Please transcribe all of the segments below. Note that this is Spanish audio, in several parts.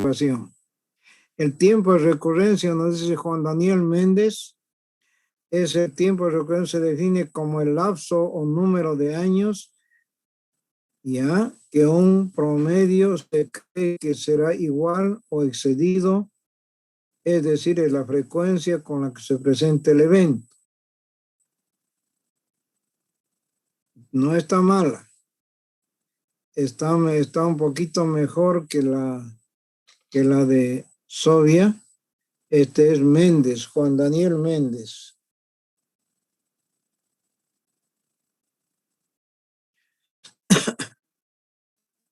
grabación. El tiempo de recurrencia, nos dice Juan Daniel Méndez, ese tiempo de recurrencia se define como el lapso o número de años ya que un promedio se cree que será igual o excedido, es decir, es la frecuencia con la que se presenta el evento. No está mala, está un poquito mejor que la de Sovia. Este es Méndez, Juan Daniel Méndez.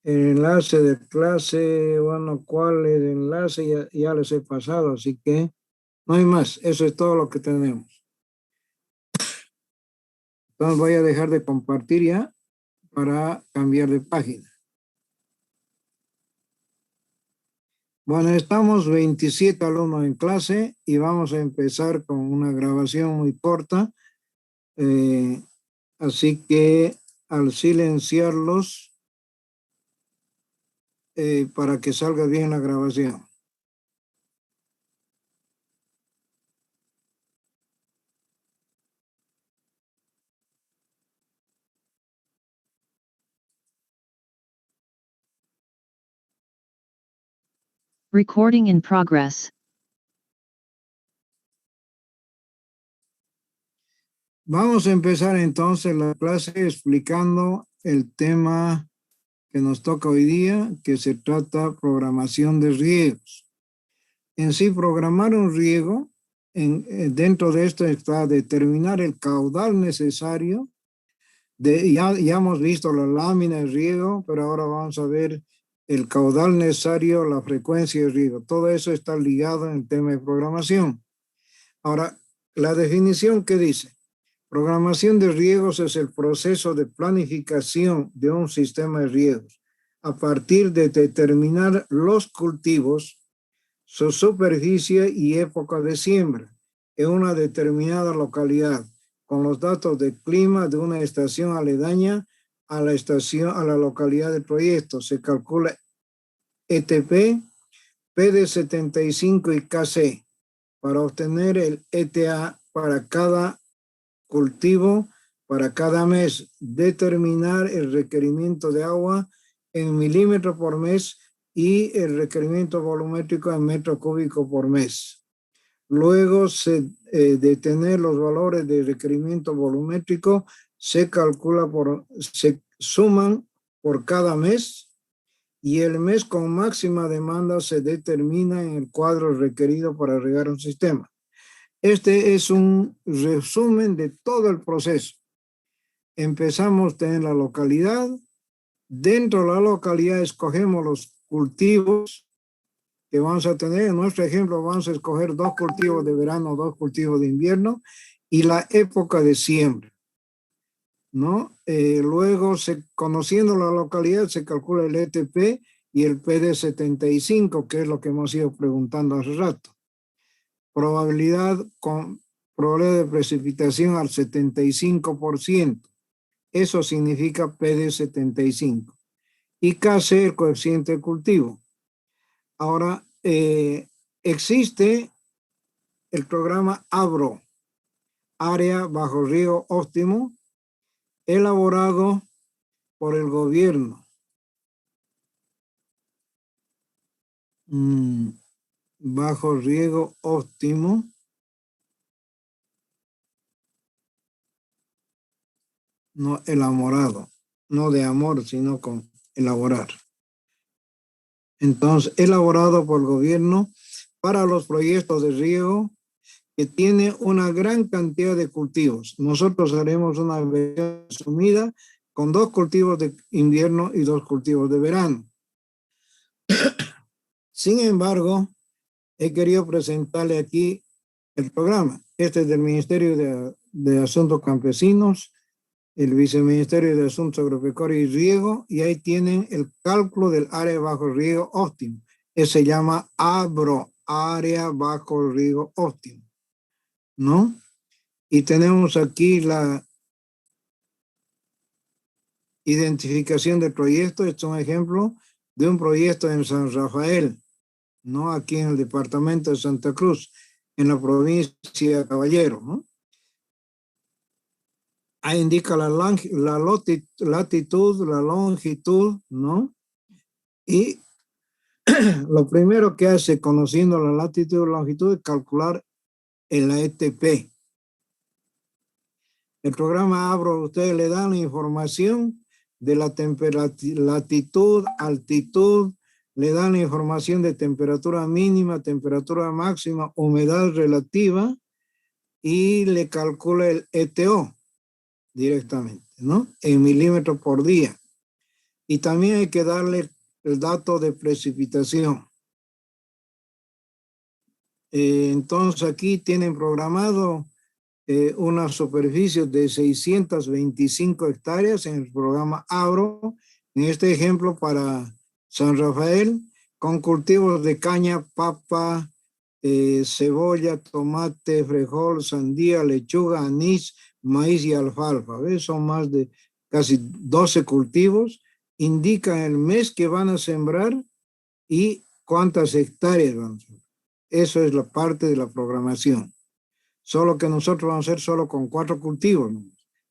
El enlace de clase, bueno, ¿cuál es el enlace? Ya les he pasado, así que no hay más. Eso es todo lo que tenemos. Entonces voy a dejar de compartir ya para cambiar de página. Bueno, estamos 27 alumnos en clase y vamos a empezar con una grabación muy corta. Así que al silenciarlos, para que salga bien la grabación. Recording in progress. Vamos a empezar entonces la clase explicando el tema que nos toca hoy día, que se trata programación de riegos. En sí, programar un riego, dentro de esto está determinar el caudal necesario. Ya hemos visto la lámina de riego, pero ahora vamos a ver el caudal necesario, la frecuencia de riego. Todo eso está ligado en el tema de programación. Ahora, la definición que dice: programación de riegos es el proceso de planificación de un sistema de riegos a partir de determinar los cultivos, su superficie y época de siembra en una determinada localidad, con los datos de clima de una estación aledaña a la localidad del proyecto. Se calcula ETP, PD75 y KC para obtener el ETA para cada cultivo, para cada mes. Determinar el requerimiento de agua en milímetros por mes y el requerimiento volumétrico en metro cúbico por mes. Luego de tener los valores de requerimiento volumétrico, se suman por cada mes y el mes con máxima demanda se determina en el cuadro requerido para regar un sistema. Este es un resumen de todo el proceso. Empezamos en la localidad. Dentro de la localidad escogemos los cultivos que vamos a tener. En nuestro ejemplo vamos a escoger 2 cultivos de verano, 2 cultivos de invierno y la época de siembra, ¿no? Luego, conociendo la localidad, se calcula el ETP y el PD75, que es lo que hemos ido preguntando hace rato. Probabilidad de precipitación al 75%. Eso significa PD75. Y KC, el coeficiente de cultivo. Ahora, existe el programa ABRO, Área Bajo Riego Óptimo, elaborado por el gobierno. Bajo riego óptimo. No elaborado, no de amor, sino con elaborar. Entonces, elaborado por el gobierno para los proyectos de riego que tiene una gran cantidad de cultivos. Nosotros haremos una versión resumida con 2 cultivos de invierno y 2 cultivos de verano. Sin embargo, he querido presentarle aquí el programa. Este es del Ministerio de Asuntos Campesinos, el Viceministerio de Asuntos Agropecuarios y Riego, y ahí tienen el cálculo del área bajo riego óptimo. Se llama ABRO, Área Bajo Riego Óptimo, ¿no? Y tenemos aquí la identificación del proyecto. Este es un ejemplo de un proyecto en San Rafael. no aquí en el departamento de Santa Cruz, en la provincia de Caballero, ¿no? Ahí indica la latitud, la longitud, ¿no? Y lo primero que hace, conociendo la latitud y latitud, es calcular el ATP. El programa ABRO, ustedes le dan la información de la latitud, altitud, le dan la información de temperatura mínima, temperatura máxima, humedad relativa y le calcula el ETO directamente, ¿no? En milímetros por día. Y también hay que darle el dato de precipitación. Entonces aquí tienen programado una superficie de 625 hectáreas en el programa ABRO, en este ejemplo para San Rafael, con cultivos de caña, papa, cebolla, tomate, frijol, sandía, lechuga, anís, maíz y alfalfa. ¿Ves? Son más de casi 12 cultivos. Indican el mes que van a sembrar y cuántas hectáreas van a sembrar. Eso es la parte de la programación. Solo que nosotros vamos a hacer solo con 4 cultivos, ¿no?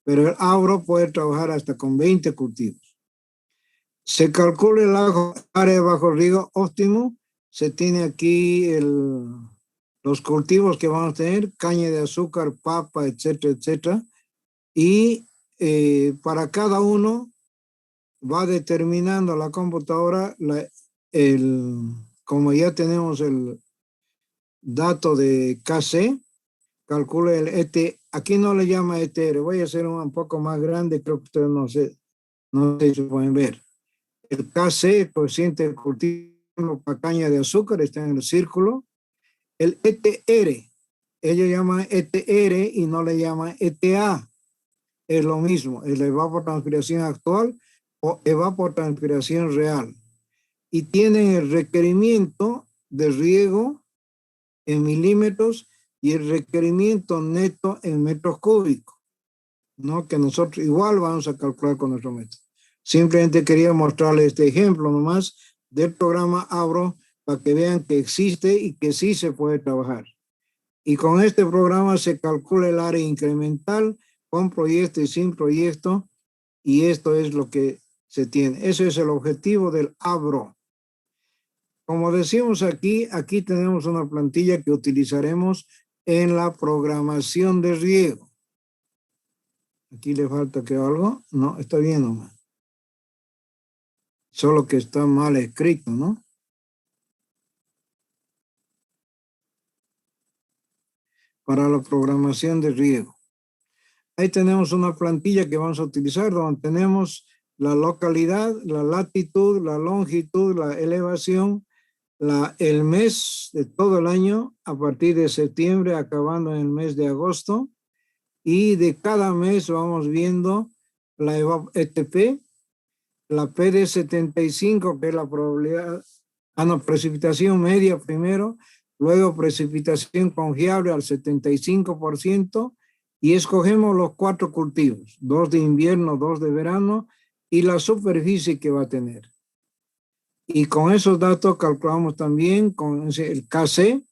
Pero el ABRO puede trabajar hasta con 20 cultivos. Se calcula el área bajo riego óptimo. Se tiene aquí los cultivos que vamos a tener, caña de azúcar, papa, etcétera, etcétera. Y para cada uno va determinando la computadora, como ya tenemos el dato de KC, calcula el ET, aquí no le llama ETR, voy a hacer un poco más grande, creo que ustedes no sé si pueden ver. El KC, el coeficiente de cultivo para caña de azúcar, está en el círculo. El ETR, ellos llaman ETR y no le llaman ETA, es lo mismo, es la evapotranspiración actual o evapotranspiración real. Y tienen el requerimiento de riego en milímetros y el requerimiento neto en metros cúbicos, ¿no? Que nosotros igual vamos a calcular con nuestro método. Simplemente quería mostrarles este ejemplo nomás del programa ABRO para que vean que existe y que sí se puede trabajar. Y con este programa se calcula el área incremental con proyecto y sin proyecto, y esto es lo que se tiene. Ese es el objetivo del ABRO. Como decimos aquí tenemos una plantilla que utilizaremos en la programación de riego. Aquí le falta que algo. No, está bien nomás. Solo que está mal escrito, ¿no? Para la programación de riego. Ahí tenemos una plantilla que vamos a utilizar donde tenemos la localidad, la latitud, la longitud, la elevación, el mes de todo el año a partir de septiembre acabando en el mes de agosto, y de cada mes vamos viendo la ETP, la PD75, que es la probabilidad, precipitación media primero, luego precipitación confiable al 75%, y escogemos los 4 cultivos, 2 de invierno, 2 de verano, y la superficie que va a tener. Y con esos datos calculamos también con el KC,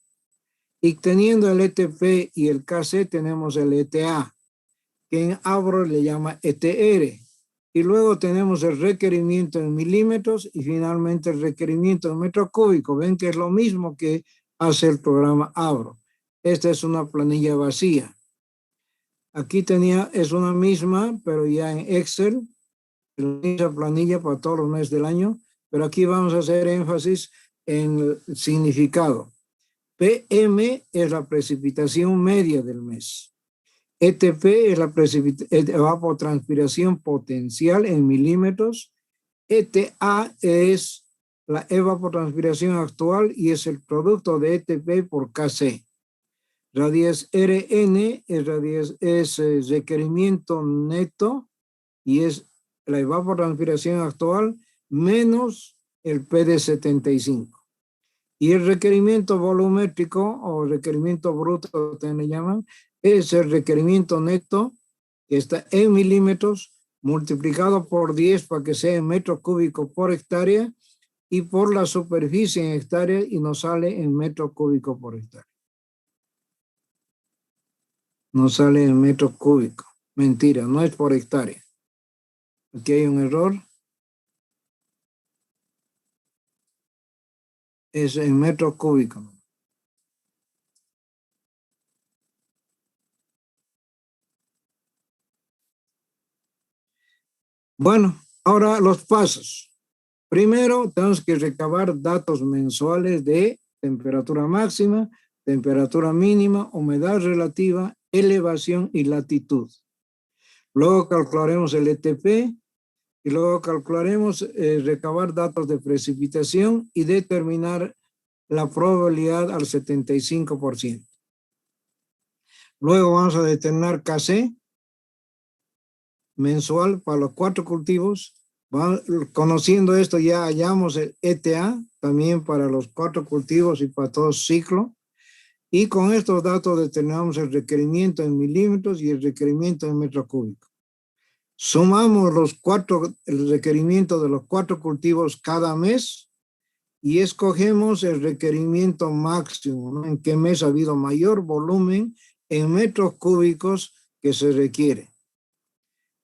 y teniendo el ETP y el KC tenemos el ETA, que en ABRO le llama ETR. Y luego tenemos el requerimiento en milímetros y finalmente el requerimiento en metros cúbicos. Ven que es lo mismo que hace el programa ABRO. Esta es una planilla vacía. Aquí es una misma, pero ya en Excel, la planilla para todos los meses del año, pero aquí vamos a hacer énfasis en el significado. PM es la precipitación media del mes. ETP es la evapotranspiración potencial en milímetros. ETA es la evapotranspiración actual y es el producto de ETP por KC. Radies RN es requerimiento neto y es la evapotranspiración actual menos el PD75. Y el requerimiento volumétrico o requerimiento bruto, también le llaman, es el requerimiento neto que está en milímetros multiplicado por 10 para que sea en metros cúbicos por hectárea, y por la superficie en hectáreas y nos sale en metros cúbicos por hectárea. Nos sale en metros cúbicos. Mentira, no es por hectárea. Aquí hay un error. Es en metros cúbicos. Bueno, ahora los pasos. Primero, tenemos que recabar datos mensuales de temperatura máxima, temperatura mínima, humedad relativa, elevación y latitud. Luego calcularemos el ETP y luego calcularemos recabar datos de precipitación y determinar la probabilidad al 75%. Luego vamos a determinar KC mensual para los 4 cultivos. Conociendo esto ya hallamos el ETA también para los 4 cultivos y para todo ciclo. Y con estos datos determinamos el requerimiento en milímetros y el requerimiento en metros cúbicos. Sumamos el requerimiento de los 4 cultivos cada mes y escogemos el requerimiento máximo, ¿no? En qué mes ha habido mayor volumen en metros cúbicos que se requiere.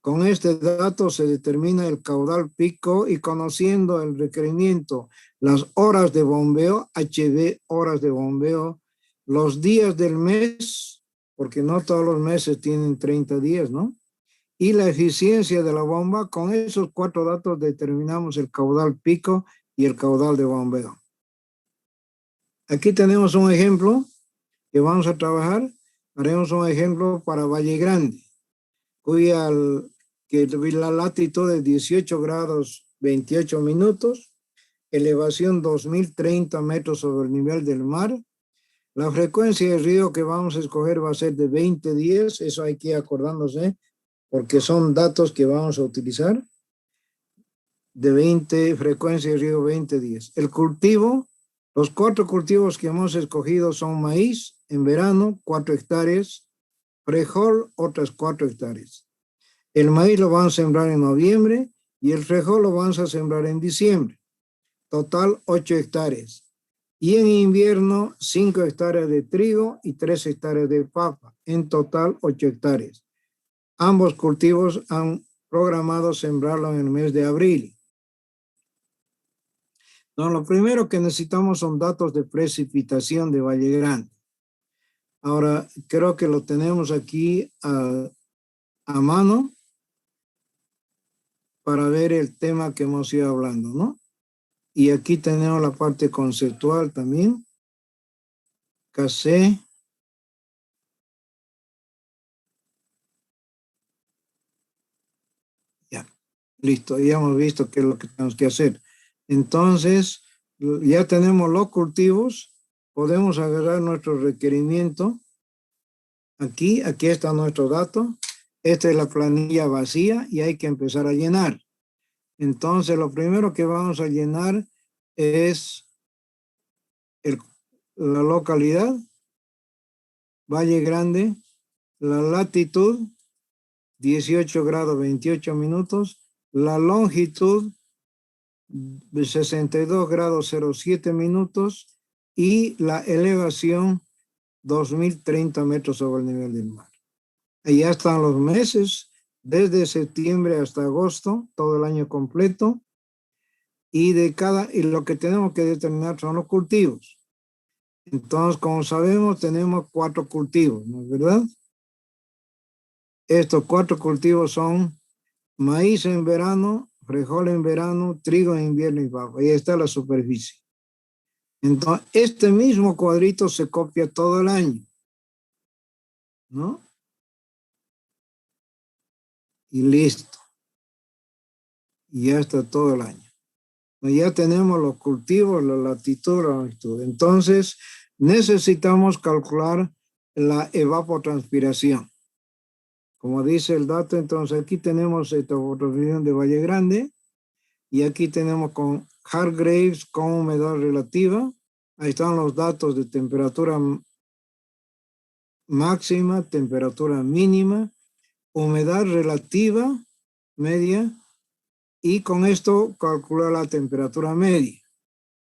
Con este dato se determina el caudal pico y conociendo el requerimiento, las horas de bombeo, HB, horas de bombeo, los días del mes, porque no todos los meses tienen 30 días, ¿no? Y la eficiencia de la bomba, con esos 4 datos determinamos el caudal pico y el caudal de bombeo. Aquí tenemos un ejemplo que vamos a trabajar. Haremos un ejemplo para Valle Grande, que la latitud es 18 grados 28 minutos, elevación 2030 metros sobre el nivel del mar. La frecuencia de río que vamos a escoger va a ser de 20 días, eso hay que ir acordándose, porque son datos que vamos a utilizar. De 20, frecuencia de río 20 días. El cultivo, los 4 cultivos que hemos escogido son maíz en verano, 4 hectáreas, frijol, otras 4 hectáreas. El maíz lo vamos a sembrar en noviembre y el frijol lo vamos a sembrar en diciembre. Total 8 hectáreas. Y en invierno 5 hectáreas de trigo y 3 hectáreas de papa. En total 8 hectáreas. Ambos cultivos han programado sembrarlo en el mes de abril. No, lo primero que necesitamos son datos de precipitación de Valle Grande. Ahora, creo que lo tenemos aquí a mano para ver el tema que hemos ido hablando, ¿no? Y aquí tenemos la parte conceptual también. KC. Ya, listo, ya hemos visto qué es lo que tenemos que hacer. Entonces, ya tenemos los cultivos, podemos agarrar nuestro requerimiento. Aquí está nuestro dato. Esta es la planilla vacía y hay que empezar a llenar. Entonces, lo primero que vamos a llenar es la localidad, Valle Grande, la latitud, 18 grados 28 minutos, la longitud, 62 grados 07 minutos y la elevación, 2030 metros sobre el nivel del mar. Ahí ya están los meses, desde septiembre hasta agosto, todo el año completo, y lo que tenemos que determinar son los cultivos. Entonces, como sabemos, tenemos 4 cultivos, ¿no es verdad? Estos 4 cultivos son maíz en verano, frijol en verano, trigo en invierno y papa. Ahí está la superficie. Entonces, este mismo cuadrito se copia todo el año, ¿no? Y listo. Y ya está todo el año. Ya tenemos los cultivos, la latitud, la longitud. Entonces, necesitamos calcular la evapotranspiración. Como dice el dato, entonces aquí tenemos esta evapotranspiración de Valle Grande y aquí tenemos con Hargreaves con humedad relativa. Ahí están los datos de temperatura máxima, temperatura mínima, humedad relativa, media, y con esto calcular la temperatura media.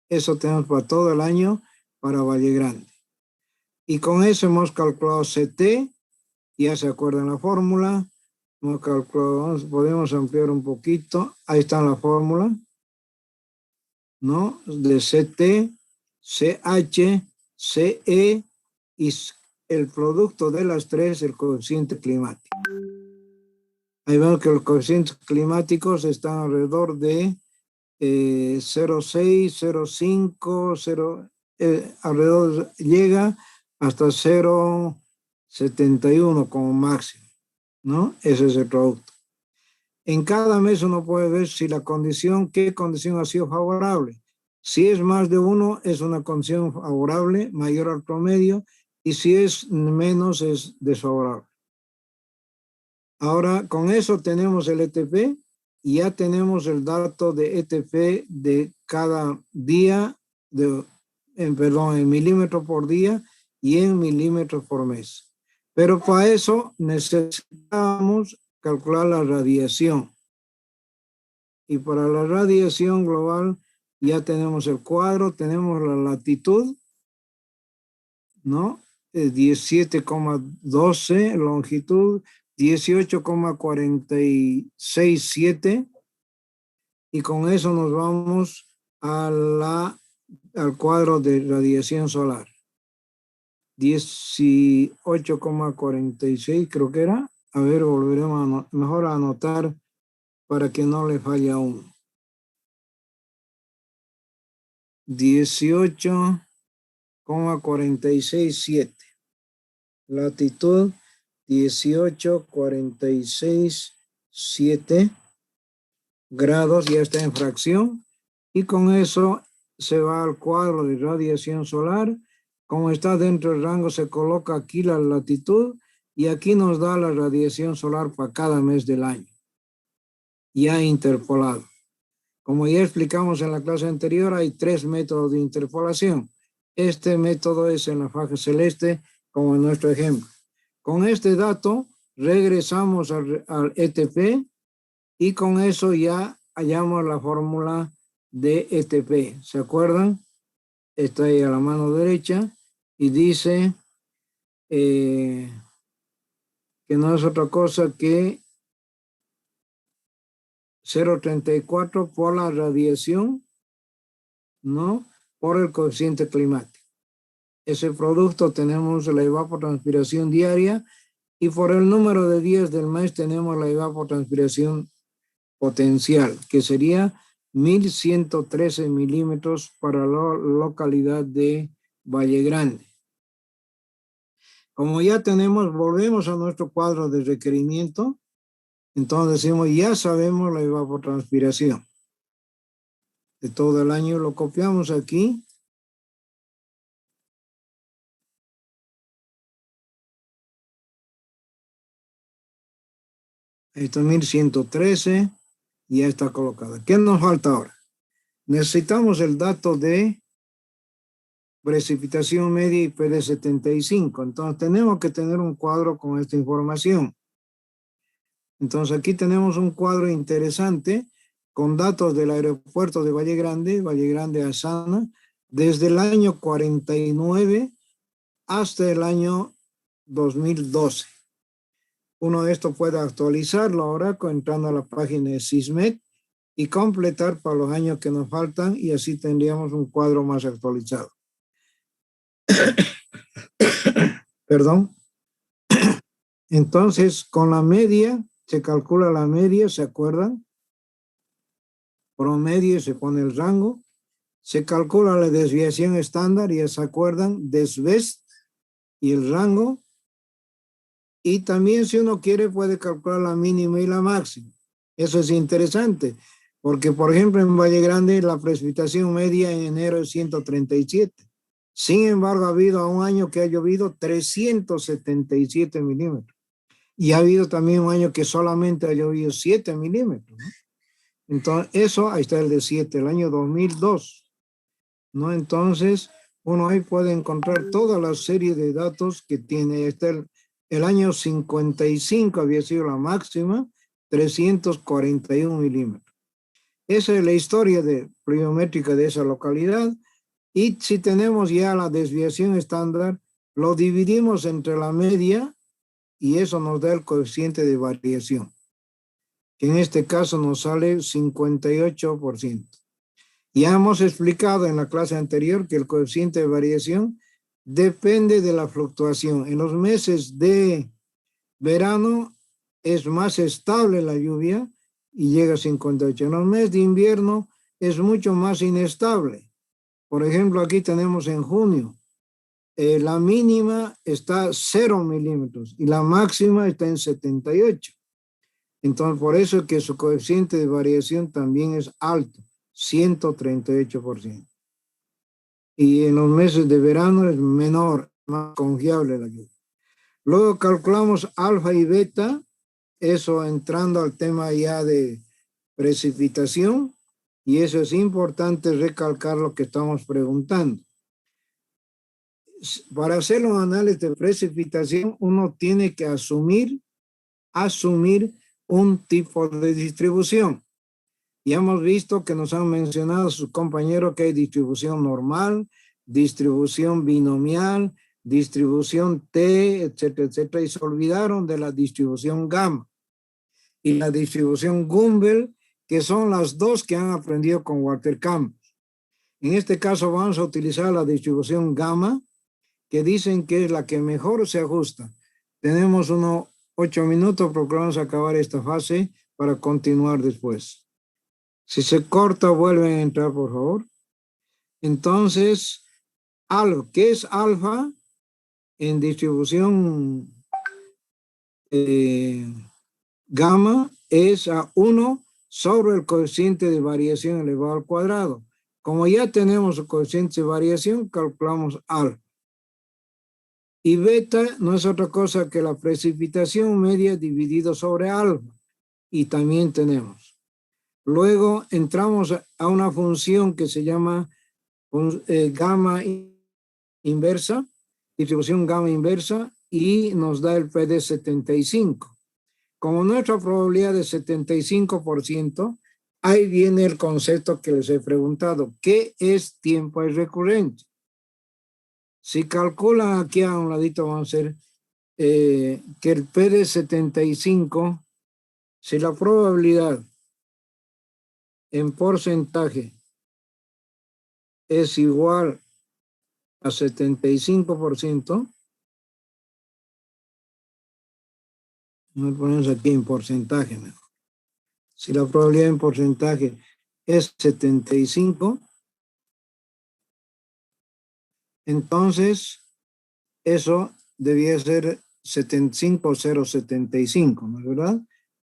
Eso tenemos para todo el año para Valle Grande. Y con eso hemos calculado CT, ya se acuerdan la fórmula. Hemos calculado, podemos ampliar un poquito. Ahí está la fórmula, ¿no? De CT, CH, CE y el producto de las tres, el coeficiente climático. Ahí vemos que los coeficientes climáticos están alrededor de 0,6, 0,5, 0, alrededor llega hasta 0,71 como máximo, ¿no? Ese es el producto. En cada mes uno puede ver si la condición, qué condición ha sido favorable. Si es más de 1, es una condición favorable, mayor al promedio, y si es menos, es desfavorable. Ahora, con eso tenemos el ETP y ya tenemos el dato de ETP de cada día, en milímetros por día y en milímetros por mes. Pero para eso necesitamos calcular la radiación. Y para la radiación global ya tenemos el cuadro, tenemos la latitud, ¿no? 17,12, longitud 18,467, y con eso nos vamos al cuadro de radiación solar. 18,46 creo que era. A ver, volveremos mejor a anotar para que no le falle aún. 18,467. Latitud 18,467 grados, ya está en fracción, y con eso se va al cuadro de radiación solar. Como está dentro del rango, se coloca aquí la latitud y aquí nos da la radiación solar para cada mes del año, ya interpolado. Como ya explicamos en la clase anterior, hay 3 métodos de interpolación. Este método es en la faja celeste, como en nuestro ejemplo. Con este dato regresamos al ETP y con eso ya hallamos la fórmula de ETP. ¿Se acuerdan? Está ahí a la mano derecha y dice que no es otra cosa que 0,34 por la radiación, ¿no? Por el coeficiente climático. Ese producto tenemos la evapotranspiración diaria y por el número de días del mes tenemos la evapotranspiración potencial, que sería 1113 milímetros para la localidad de Valle Grande. Como ya tenemos, volvemos a nuestro cuadro de requerimiento, entonces decimos, ya sabemos la evapotranspiración de todo el año, lo copiamos aquí. Ahí está 1113, y ya está colocada. ¿Qué nos falta ahora? Necesitamos el dato de precipitación media y PD75. Entonces tenemos que tener un cuadro con esta información. Entonces aquí tenemos un cuadro interesante con datos del aeropuerto de Valle Grande a Sana, desde el año 49 hasta el año 2012. Uno de estos puede actualizarlo ahora entrando a la página de SISMET y completar para los años que nos faltan, y así tendríamos un cuadro más actualizado. Perdón. Entonces, con la media, se calcula la media, ¿se acuerdan? Promedio, se pone el rango. Se calcula la desviación estándar, ya se acuerdan, desbest y el rango. Y también, si uno quiere, puede calcular la mínima y la máxima. Eso es interesante, porque, por ejemplo, en Valle Grande, la precipitación media en enero es 137. Sin embargo, ha habido un año que ha llovido 377 milímetros. Y ha habido también un año que solamente ha llovido 7 milímetros, ¿no? Entonces, eso, ahí está el de 7, el año 2002, ¿no? Entonces, uno ahí puede encontrar toda la serie de datos que tiene. El año 55 había sido la máxima, 341 milímetros. Esa es la historia pluviométrica de esa localidad. Y si tenemos ya la desviación estándar, lo dividimos entre la media y eso nos da el coeficiente de variación, que en este caso nos sale 58%. Ya hemos explicado en la clase anterior que el coeficiente de variación depende de la fluctuación. En los meses de verano es más estable la lluvia y llega a 58. En los meses de invierno es mucho más inestable. Por ejemplo, aquí tenemos en junio, la mínima está 0 milímetros y la máxima está en 78. Entonces, por eso es que su coeficiente de variación también es alto, 138%. Y en los meses de verano es menor, más confiable la lluvia. Luego calculamos alfa y beta, eso entrando al tema ya de precipitación, y eso es importante recalcar lo que estamos preguntando. Para hacer un análisis de precipitación, uno tiene que asumir un tipo de distribución. Y hemos visto que nos han mencionado sus compañeros que hay distribución normal, distribución binomial, distribución T, etcétera, etcétera, y se olvidaron de la distribución gamma y la distribución Gumbel, que son las dos que han aprendido con Walter Campos. En este caso vamos a utilizar la distribución gamma, que dicen que es la que mejor se ajusta. Tenemos unos 8 minutos, procuramos acabar esta fase para continuar después. Si se corta, vuelven a entrar, por favor. Entonces, ¿qué es alfa? En distribución gamma es a 1 sobre el coeficiente de variación elevado al cuadrado. Como ya tenemos el coeficiente de variación, calculamos alfa. Y beta no es otra cosa que la precipitación media dividido sobre alfa. Y también tenemos. Luego entramos a una función que se llama gamma inversa, distribución gamma inversa, y nos da el P de 75. Como nuestra probabilidad es 75%, ahí viene el concepto que les he preguntado. ¿Qué es tiempo recurrente? Si calculan aquí a un ladito, vamos a hacer que el P de 75, si la probabilidad en porcentaje es igual a 75%, me ponemos aquí en porcentaje mejor. Si la probabilidad en porcentaje es 75, entonces eso debía ser 75,075, ¿no es verdad?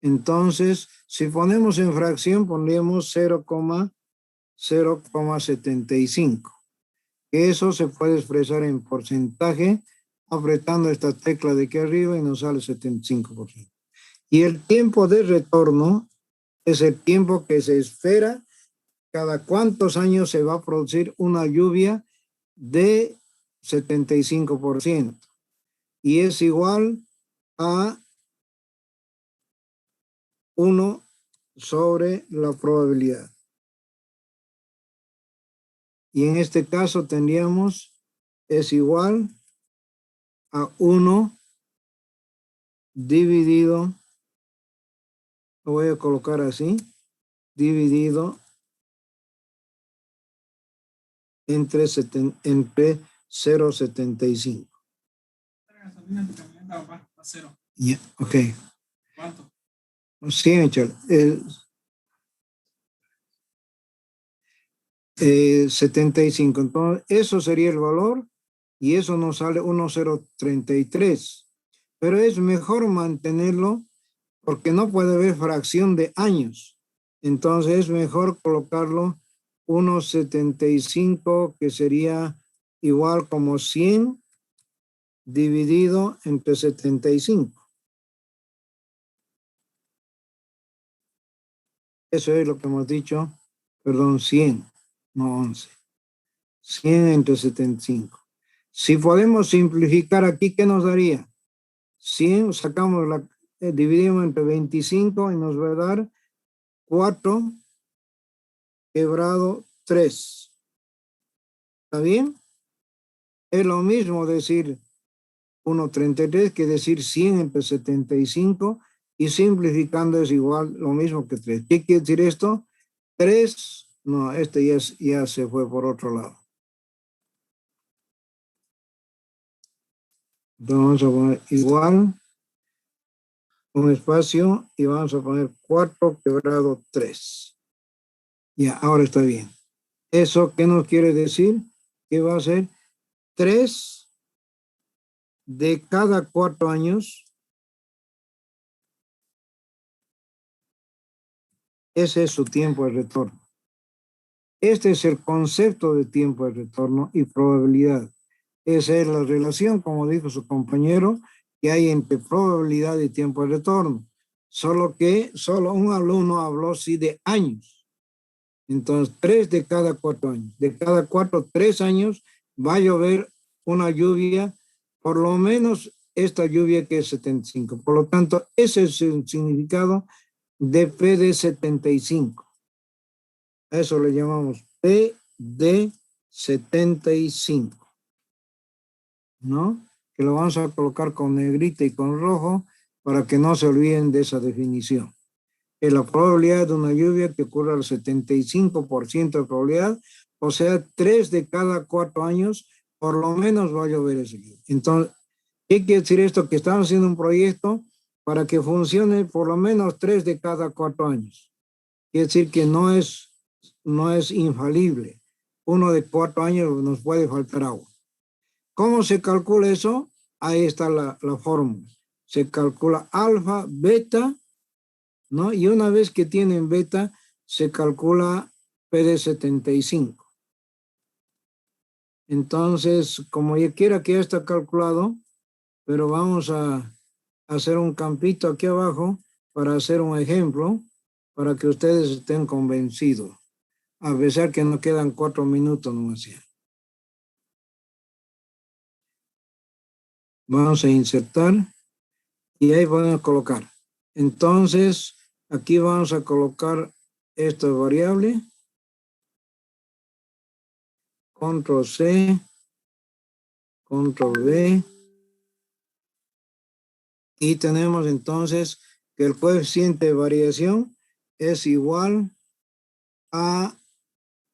Entonces, si ponemos en fracción, pondríamos 0,75. Eso se puede expresar en porcentaje apretando esta tecla de aquí arriba y nos sale 75%. Y el tiempo de retorno es el tiempo que se espera cada cuántos años se va a producir una lluvia de 75%. Y es igual a 1 sobre la probabilidad. Y en este caso tendríamos, es igual a 1 dividido, lo voy a colocar así, dividido entre 0,75. Yeah, ok. ¿Cuánto? 100, 75. Entonces, eso sería el valor y eso nos sale 1,033. Pero es mejor mantenerlo porque no puede haber fracción de años. Entonces es mejor colocarlo 1,75, que sería igual como 100 dividido entre 75. Eso es lo que hemos dicho, perdón, 100, no 11. 100 entre 75. Si podemos simplificar aquí, ¿qué nos daría? 100, dividimos entre 25 y nos va a dar 4 quebrado 3. ¿Está bien? Es lo mismo decir 1,33 que decir 100 entre 75 y simplificando es igual lo mismo que 3. ¿Qué quiere decir esto? 3, no, este ya se fue por otro lado. Entonces vamos a poner igual, un espacio y vamos a poner 4 quebrado 3. Ya, ahora está bien. ¿Eso qué nos quiere decir? Que va a ser 3 de cada 4 años. Ese es su tiempo de retorno. Este es el concepto de tiempo de retorno y probabilidad. Esa es la relación, como dijo su compañero, que hay entre probabilidad y tiempo de retorno. Solo que solo un alumno habló sí de años. Entonces, 3 de cada 4 años. De cada 3 años va a llover una lluvia, por lo menos esta lluvia que es 75. Por lo tanto, ese es el significado de P de 75. A eso le llamamos P de 75. ¿No? Que lo vamos a colocar con negrita y con rojo para que no se olviden de esa definición. Es la probabilidad de una lluvia que ocurre al 75% de probabilidad, o sea, 3 de cada 4 años, por lo menos va a llover ese día. Entonces, ¿qué quiere decir esto? Que estamos haciendo un proyecto para que funcione por lo menos 3 de cada 4 años. Quiere decir que no es infalible. 1 de 4 años nos puede faltar agua. ¿Cómo se calcula eso? Ahí está la fórmula. Se calcula alfa, beta, ¿no? Y una vez que tienen beta, se calcula P de 75. Entonces, como ya quiera que ya está calculado, pero vamos a hacer un campito aquí abajo para hacer un ejemplo, para que ustedes estén convencidos, a pesar que nos quedan 4 minutos nomás ya. Vamos a insertar y ahí vamos a colocar. Entonces, aquí vamos a colocar esta variable. Control C, Control V. Y tenemos entonces que el coeficiente de variación es igual a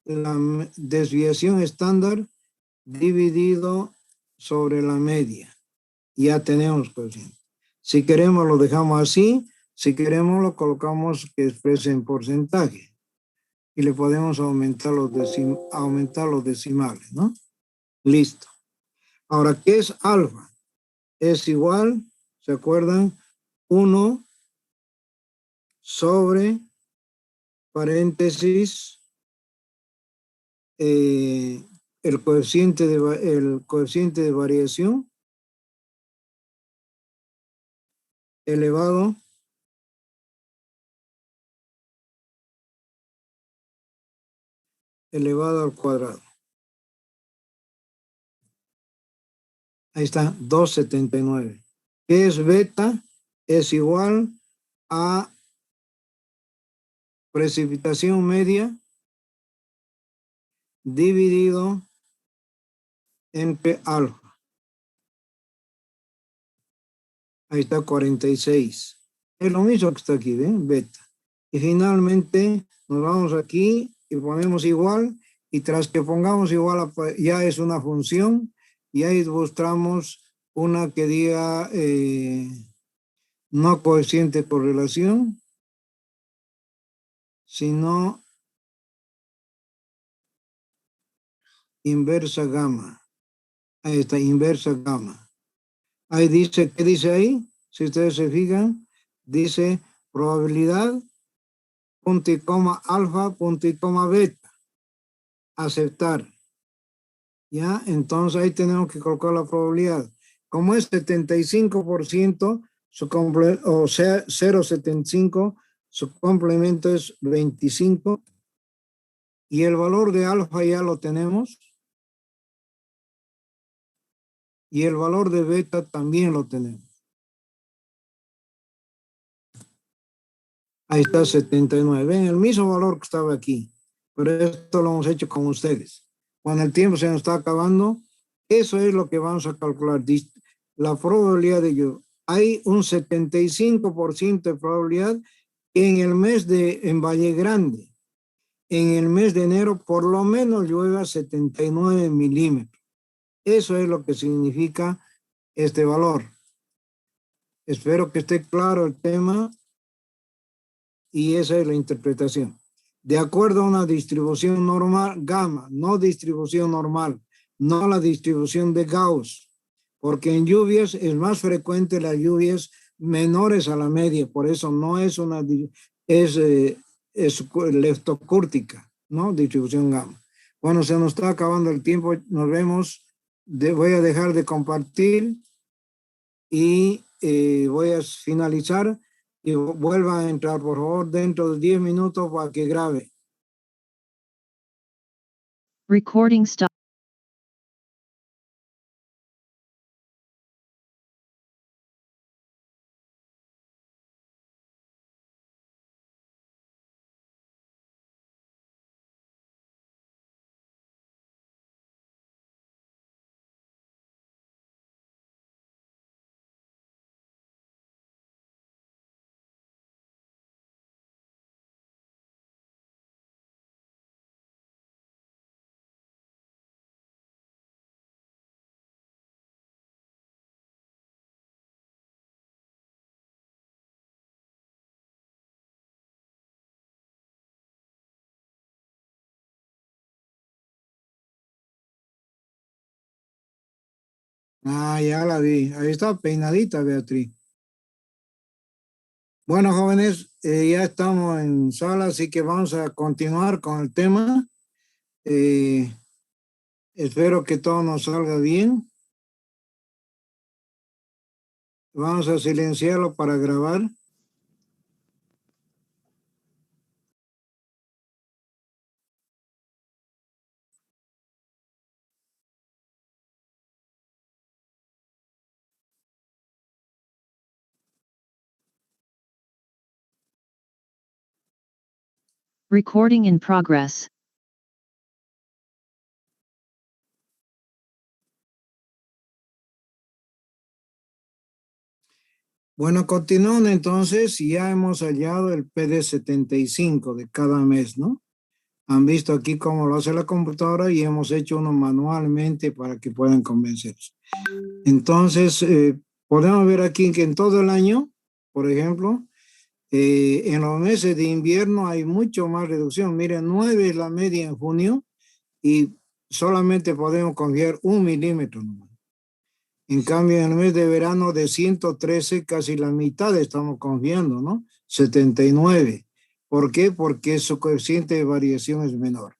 la desviación estándar dividido sobre la media. Ya tenemos coeficiente. Si queremos lo dejamos así, si queremos lo colocamos que exprese en porcentaje. Y le podemos aumentar los decimales, ¿no? Listo. Ahora, ¿qué es alfa? Es igual, ¿se acuerdan? 1 sobre paréntesis el coeficiente de variación elevado al cuadrado. Ahí está, 279. ¿Qué es beta? Es igual a precipitación media dividido entre alfa. Ahí está 46. Es lo mismo que está aquí, ¿ven? Beta. Y finalmente nos vamos aquí y ponemos igual, y tras que pongamos igual ya es una función, y ahí mostramos una que diga no coeficiente de correlación, sino inversa gamma. Ahí está, inversa gamma. Ahí dice, ¿qué dice ahí? Si ustedes se fijan, dice probabilidad, punto y coma alfa, punto y coma beta. Aceptar. ¿Ya? Entonces ahí tenemos que colocar la probabilidad. Como es 75%, o sea, 0,75, su complemento es 25. Y el valor de alfa ya lo tenemos. Y el valor de beta también lo tenemos. Ahí está 79. Ven, el mismo valor que estaba aquí. pero esto lo hemos hecho con ustedes. Cuando el tiempo se nos está acabando, eso es lo que vamos a calcular. La probabilidad de lluvia. Hay un 75% de probabilidad que en Valle Grande, en el mes de enero, por lo menos llueva 79 milímetros. Eso es lo que significa este valor. Espero que esté claro el tema y esa es la interpretación. De acuerdo a una distribución normal, gamma, no distribución normal, no la distribución de Gauss, porque en lluvias es más frecuente las lluvias menores a la media, por eso no es una, es leptocúrtica, ¿no? Distribución gamma. Bueno, se nos está acabando el tiempo, nos vemos, voy a dejar de compartir y voy a finalizar y vuelva a entrar, por favor, dentro de 10 minutos para que grabe. Recording stop. Ah, ya la vi. Ahí está peinadita, Beatriz. Bueno, jóvenes, ya estamos en sala, así que vamos a continuar con el tema. Espero que todo nos salga bien. Vamos a silenciarlo para grabar. Recording in progress. Bueno, continuando entonces, ya hemos hallado el PD75 de cada mes, ¿no? Han visto aquí cómo lo hace la computadora y hemos hecho uno manualmente para que puedan convencerse. Entonces, podemos ver aquí que en todo el año, por ejemplo, en los meses de invierno hay mucho más reducción. Miren, 9 es la media en junio y solamente podemos confiar 1 milímetro nomás. En cambio, en el mes de verano de 113, casi la mitad estamos confiando, ¿no? 79. ¿Por qué? Porque su coeficiente de variación es menor.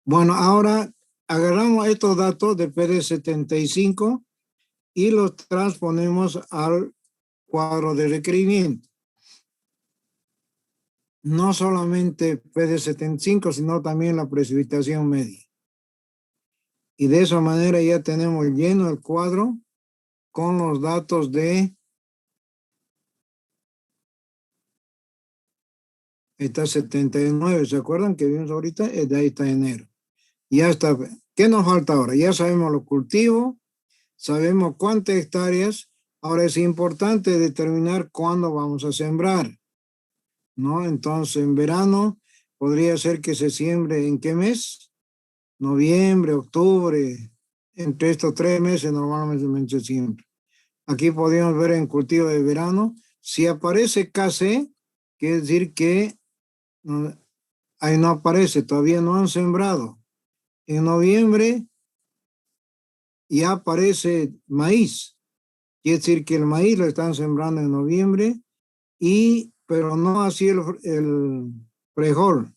Bueno, ahora agarramos estos datos de PD75 y los transponemos al cuadro de requerimiento. No solamente PD75, sino también la precipitación media. Y de esa manera ya tenemos lleno el cuadro con los datos de... Está 79, ¿se acuerdan que vimos ahorita? De ahí está enero. Ya está. ¿Qué nos falta ahora? Ya sabemos los cultivos, sabemos cuántas hectáreas. Ahora es importante determinar cuándo vamos a sembrar, ¿no? Entonces, en verano podría ser que se siembre ¿en qué mes? Noviembre, octubre. Entre estos 3 meses normalmente se siembra. Aquí podemos ver en cultivo de verano. Si aparece KC, quiere decir que ahí no aparece, todavía no han sembrado. En noviembre ya aparece maíz. Quiere decir que el maíz lo están sembrando en noviembre, pero no así el frijol.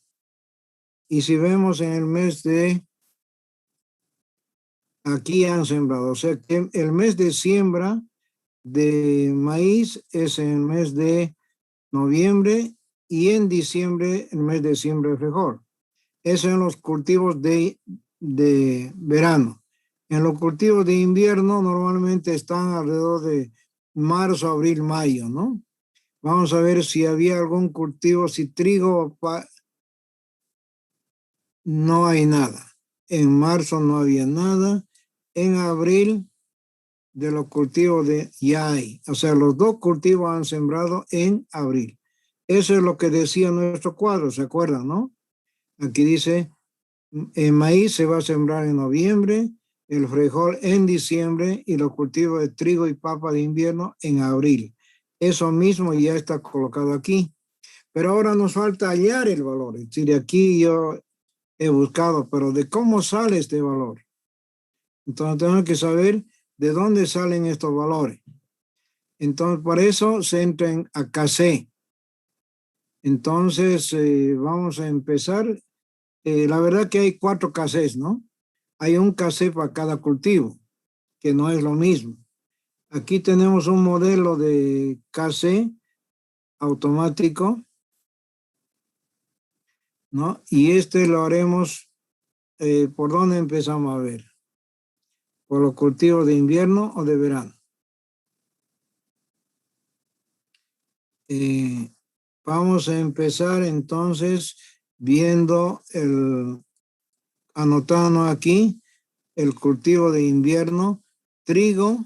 Y si vemos en el mes de, aquí han sembrado, o sea que el mes de siembra de maíz es en el mes de noviembre y en diciembre el mes de siembra de frijol. Esos son los cultivos de verano. En los cultivos de invierno normalmente están alrededor de marzo, abril, mayo, ¿no? Vamos a ver si había algún cultivo, si trigo, no hay nada. En marzo no había nada. En abril, de los cultivos ya hay. O sea, los dos cultivos han sembrado en abril. Eso es lo que decía nuestro cuadro, ¿se acuerdan, no? Aquí dice, el maíz se va a sembrar en noviembre, el frijol en diciembre y los cultivos de trigo y papa de invierno en abril. Eso mismo ya está colocado aquí. Pero ahora nos falta hallar el valor. Es decir, aquí yo he buscado, pero ¿de cómo sale este valor? Entonces tenemos que saber de dónde salen estos valores. Entonces, por eso se entra en AKC. Entonces, vamos a empezar. La verdad que hay 4 KCs, ¿no? Hay un KC para cada cultivo, que no es lo mismo. Aquí tenemos un modelo de KC automático, ¿no? Y este lo haremos, ¿por dónde empezamos a ver? ¿Por los cultivos de invierno o de verano? Vamos a empezar entonces viendo anotando aquí, el cultivo de invierno, trigo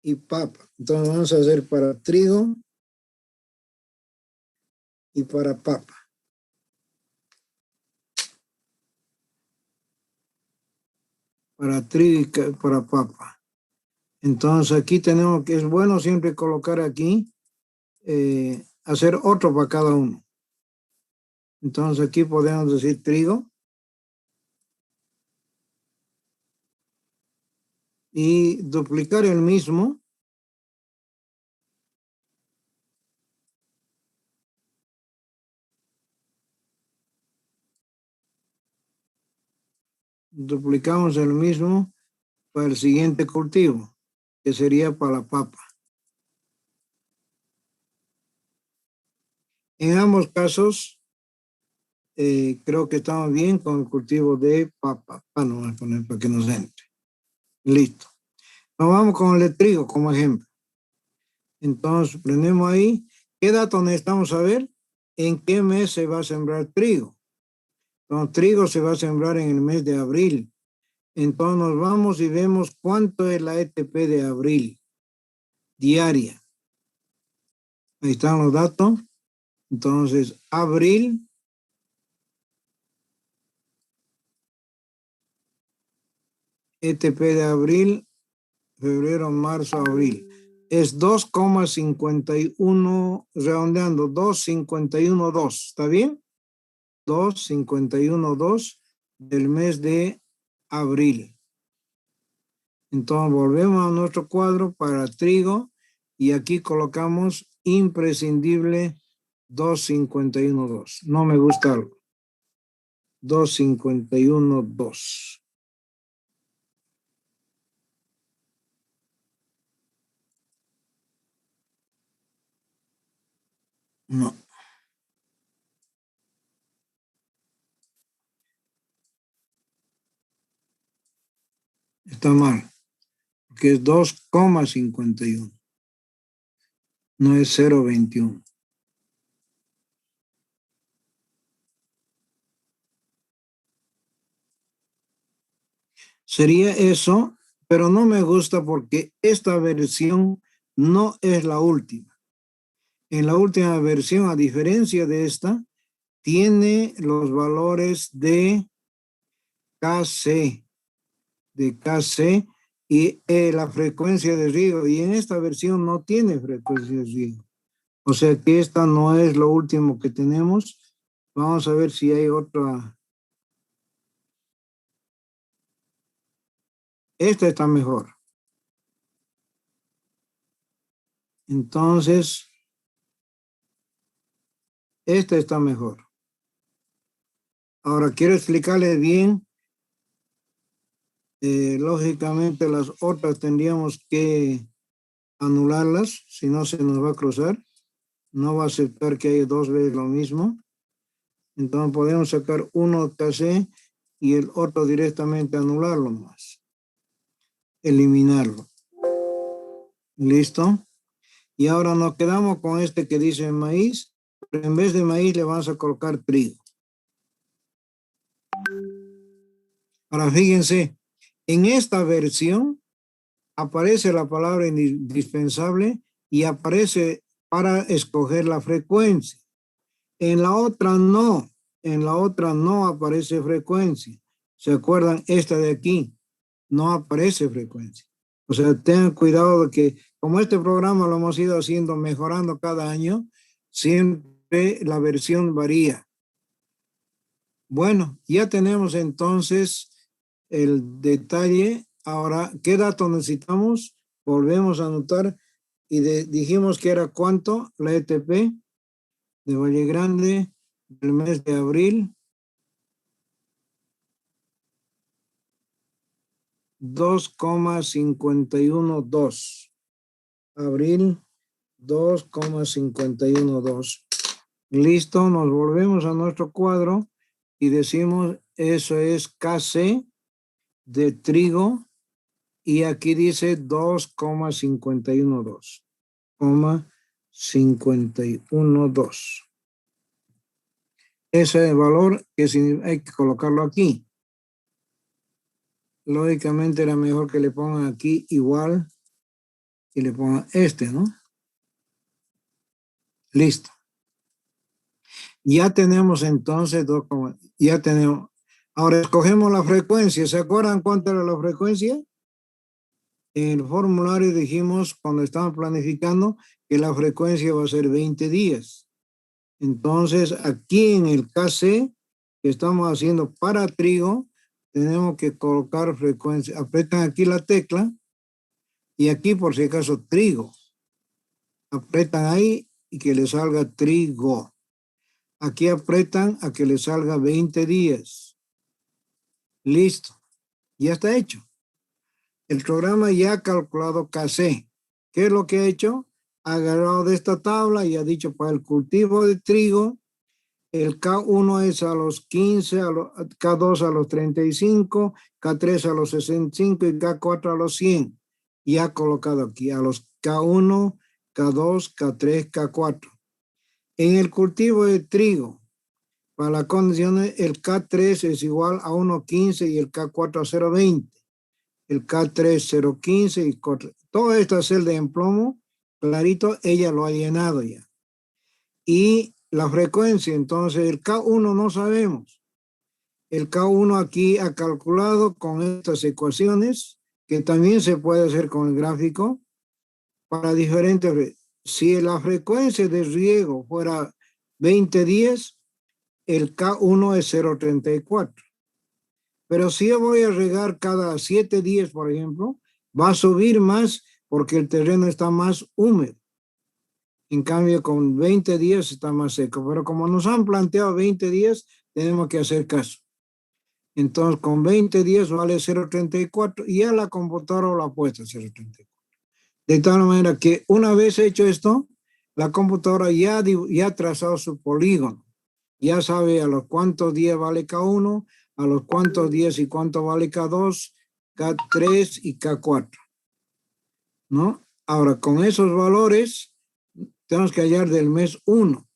y papa. Entonces vamos a hacer para trigo y para papa. Para trigo y para papa. Entonces aquí tenemos que es bueno siempre colocar aquí, hacer otro para cada uno. Entonces aquí podemos decir trigo y duplicar el mismo. Duplicamos el mismo para el siguiente cultivo, que sería para la papa. En ambos casos, creo que estamos bien con el cultivo de papa. No voy a poner para que nos entre. Listo. Nos vamos con el de trigo como ejemplo. Entonces, prendemos ahí. ¿Qué dato necesitamos saber? ¿En qué mes se va a sembrar trigo? Entonces, trigo se va a sembrar en el mes de abril. Entonces, nos vamos y vemos cuánto es la ETP de abril diaria. Ahí están los datos. Entonces, abril, ETP de abril, febrero, marzo, abril. Es 2,51, redondeando, 2,51,2. ¿Está bien? 2,51,2 del mes de abril. Entonces volvemos a nuestro cuadro para trigo y aquí colocamos imprescindible 2,51,2. No me gusta algo. 2,51,2. No. Está mal. Porque es 2,51. No es 0,21. Sería eso, pero no me gusta porque esta versión no es la última. En la última versión, a diferencia de esta, tiene los valores de KC, y la frecuencia de riego. Y en esta versión no tiene frecuencia de riego. O sea que esta no es lo último que tenemos. Vamos a ver si hay otra. Esta está mejor. Entonces, esta está mejor. Ahora quiero explicarles bien. Lógicamente las otras tendríamos que anularlas, si no se nos va a cruzar. No va a aceptar que haya 2 veces lo mismo. Entonces podemos sacar uno KC y el otro directamente anularlo más. Eliminarlo. ¿Listo? Y ahora nos quedamos con este que dice maíz, pero en vez de maíz le vamos a colocar trigo. Ahora fíjense, en esta versión aparece la palabra indispensable y aparece para escoger la frecuencia. En la otra no, aparece frecuencia. ¿Se acuerdan? Esta de aquí no aparece frecuencia. O sea, tengan cuidado de que como este programa lo hemos ido haciendo, mejorando cada año, siempre la versión varía. Bueno, ya tenemos entonces el detalle. Ahora, ¿qué datos necesitamos? Volvemos a anotar y dijimos que era cuánto la ETP de Valle Grande del mes de abril. 2,512. Abril 2,512. Listo, nos volvemos a nuestro cuadro y decimos eso es KC de trigo y aquí dice 2,512. 512. Ese es el valor que hay que colocarlo aquí. Lógicamente era mejor que le pongan aquí igual y le pongan este, ¿no? Listo. Ya tenemos entonces ya tenemos. Ahora escogemos la frecuencia. ¿Se acuerdan cuánto era la frecuencia? En el formulario dijimos cuando estábamos planificando que la frecuencia va a ser 20 días. Entonces aquí en el KC que estamos haciendo para trigo, tenemos que colocar frecuencia. Apretan aquí la tecla y aquí por si acaso trigo. Apretan ahí y que le salga trigo. Aquí apretan a que le salga 20 días. Listo. Ya está hecho. El programa ya ha calculado KC. ¿Qué es lo que ha hecho? Ha agarrado de esta tabla y ha dicho para el cultivo de trigo, el K1 es a los 15, K2 a los 35, K3 a los 65 y K4 a los 100. Y ha colocado aquí a los K1, K2, K3, K4. En el cultivo de trigo, para las condiciones, el K3 es igual a 1,15 y el K4 a 0,20. El K3 0,15 y toda esta celda en plomo, clarito, ella lo ha llenado ya. Y la frecuencia, entonces el K1 no sabemos. El K1 aquí ha calculado con estas ecuaciones, que también se puede hacer con el gráfico, para diferentes. Si la frecuencia de riego fuera 20 días, el K1 es 0,34. Pero si yo voy a regar cada 7 días, por ejemplo, va a subir más porque el terreno está más húmedo. En cambio, con 20 días está más seco. Pero como nos han planteado 20 días, tenemos que hacer caso. Entonces, con 20 días vale 0,34 y ya la computadora lo ha puesto 0,34. De tal manera que una vez hecho esto, la computadora ya ha trazado su polígono. Ya sabe a los cuántos días vale K1, a los cuántos días y cuánto vale K2, K3 y K4. ¿No? Ahora, con esos valores, tenemos que hallar del mes 1.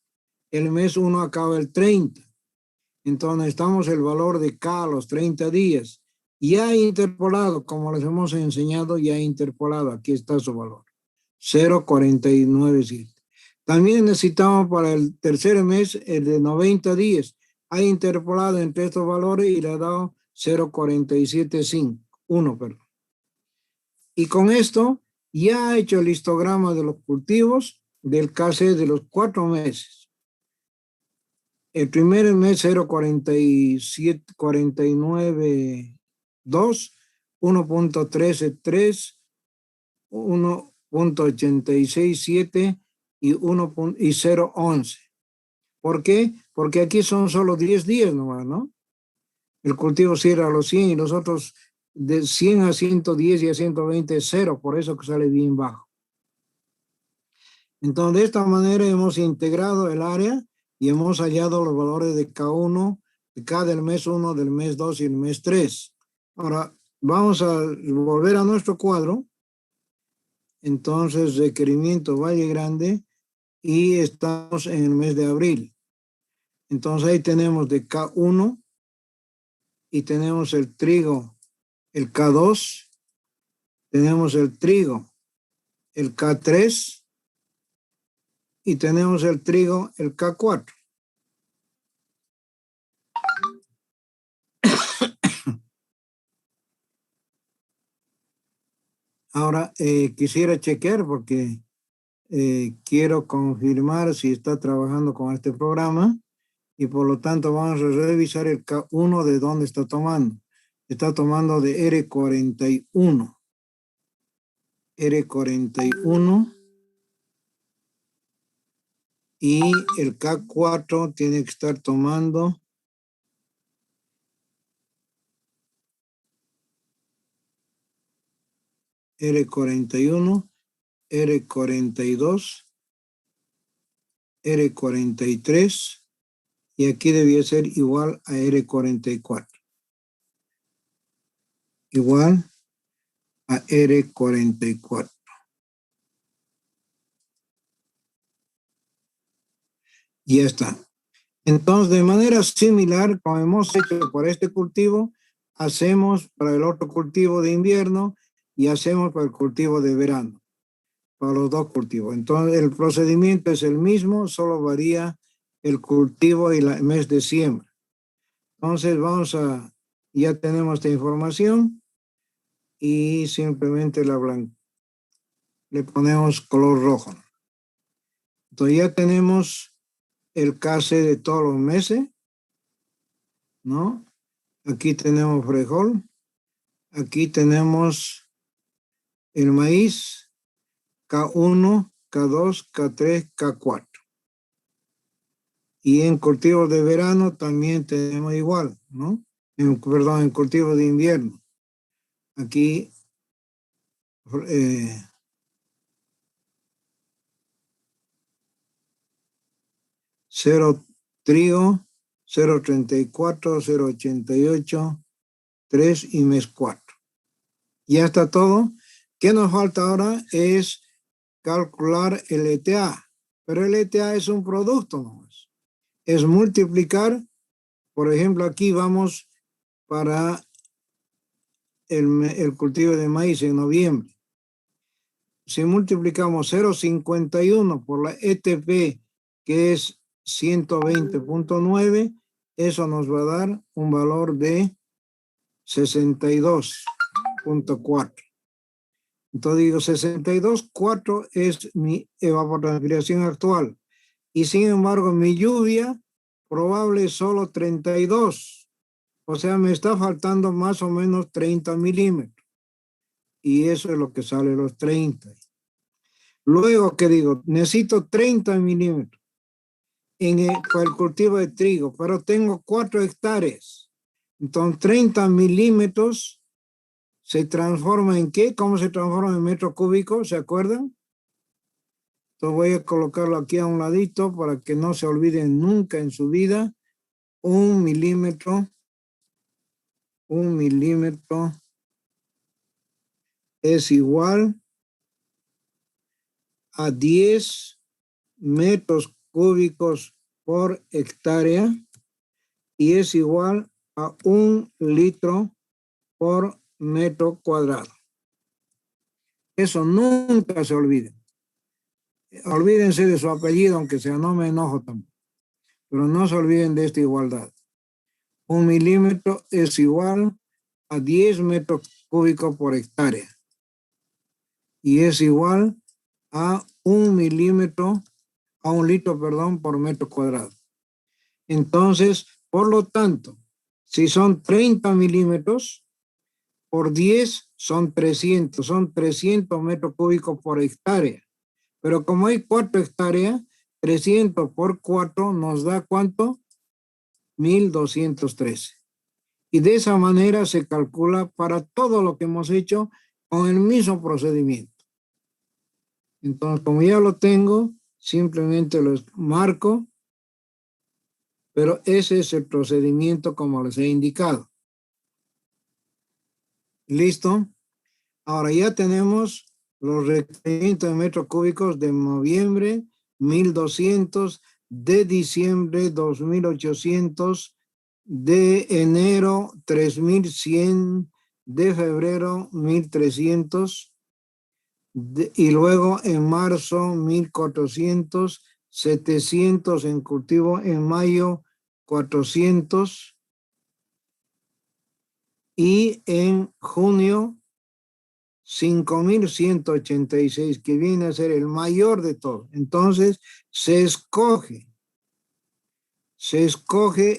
El mes 1 acaba el 30. Entonces, necesitamos el valor de K a los 30 días. Ya interpolado, como les hemos enseñado, ya interpolado. Aquí está su valor. 0,497. También necesitamos para el tercer mes el de 90 días. Ha interpolado entre estos valores y le ha dado 0,475. Perdón. Y con esto ya ha hecho el histograma de los cultivos del KC de los 4 meses. El primer mes 0,47, 49,2, 1,133, 1,867 y 0,11. ¿Por qué? Porque aquí son solo 10 días nomás, ¿no? El cultivo cierra a los 100 y los otros de 100 a 110 y a 120 es 0, por eso que sale bien bajo. Entonces, de esta manera hemos integrado el área y hemos hallado los valores de K1, de K del mes 1, del mes 2 y el mes 3. Ahora, vamos a volver a nuestro cuadro Entonces, requerimiento Valle Grande y estamos en el mes de abril. Entonces, ahí tenemos de K1 y tenemos el trigo, el K2, tenemos el trigo, el K3 y tenemos el trigo, el K4. Ahora, quisiera chequear porque quiero confirmar si está trabajando con este programa y por lo tanto vamos a revisar el K1 de dónde está tomando. Está tomando de R41. R41 y el K4 tiene que estar tomando R41, R42, R43 y aquí debía ser igual a R44. Igual a R44. Y ya está. Entonces, de manera similar, como hemos hecho para este cultivo, hacemos para el otro cultivo de invierno y hacemos para el cultivo de verano, para los dos cultivos. Entonces, el procedimiento es el mismo, solo varía el cultivo y el mes de siembra. Entonces, ya tenemos esta información y simplemente le ponemos color rojo. Entonces, ya tenemos el case de todos los meses, ¿no? Aquí tenemos frijol, aquí tenemos el maíz, K1, K2, K3, K4. Y en cultivos de verano también tenemos igual, ¿no? Perdón, en cultivos de invierno. Aquí, 0 trigo, 0.34, 0.88, 3 y mes 4. Ya está todo. ¿Qué nos falta ahora? Es calcular el ETA. Pero el ETA es un producto, ¿no? Es multiplicar, por ejemplo, aquí vamos para el cultivo de maíz en noviembre. Si multiplicamos 0.51 por la ETP, que es 120.9, eso nos va a dar un valor de 62.4. Entonces digo, 62.4 es mi evapotranspiración actual. Y sin embargo, mi lluvia probable es solo 32. O sea, me está faltando más o menos 30 milímetros. Y eso es lo que sale los 30. Luego, ¿qué digo? Necesito 30 milímetros para el cultivo de trigo, pero tengo 4 hectáreas. Entonces, 30 milímetros se transforma en ¿qué? ¿Cómo se transforma en metro cúbico? ¿Se acuerdan? Entonces voy a colocarlo aquí a un ladito para que no se olviden nunca en su vida. 1 milímetro es igual a 10 metros cúbicos por hectárea y es igual a 1 litro por metro cuadrado. Eso nunca se olvide. Olvídense de su apellido, aunque sea, no me enojo tampoco. Pero no se olviden de esta igualdad. 1 milímetro es igual a 10 metros cúbicos por hectárea. Y es igual a 1 litro, por metro cuadrado. Entonces, por lo tanto, si son 30 milímetros, por 10 son 300 metros cúbicos por hectárea. Pero como hay 4 hectáreas, 300 por 4 nos da ¿cuánto? 1213. Y de esa manera se calcula para todo lo que hemos hecho con el mismo procedimiento. Entonces, como ya lo tengo, simplemente lo marco, pero ese es el procedimiento como les he indicado. ¿Listo? Ahora ya tenemos los requerimientos de metros cúbicos de noviembre, 1.200, de diciembre, 2.800, de enero, 3.100, de febrero, 1.300, y luego en marzo, 1.400, 700 en cultivo, en mayo, 400, y en junio, 5.186, que viene a ser el mayor de todos. Entonces, se escoge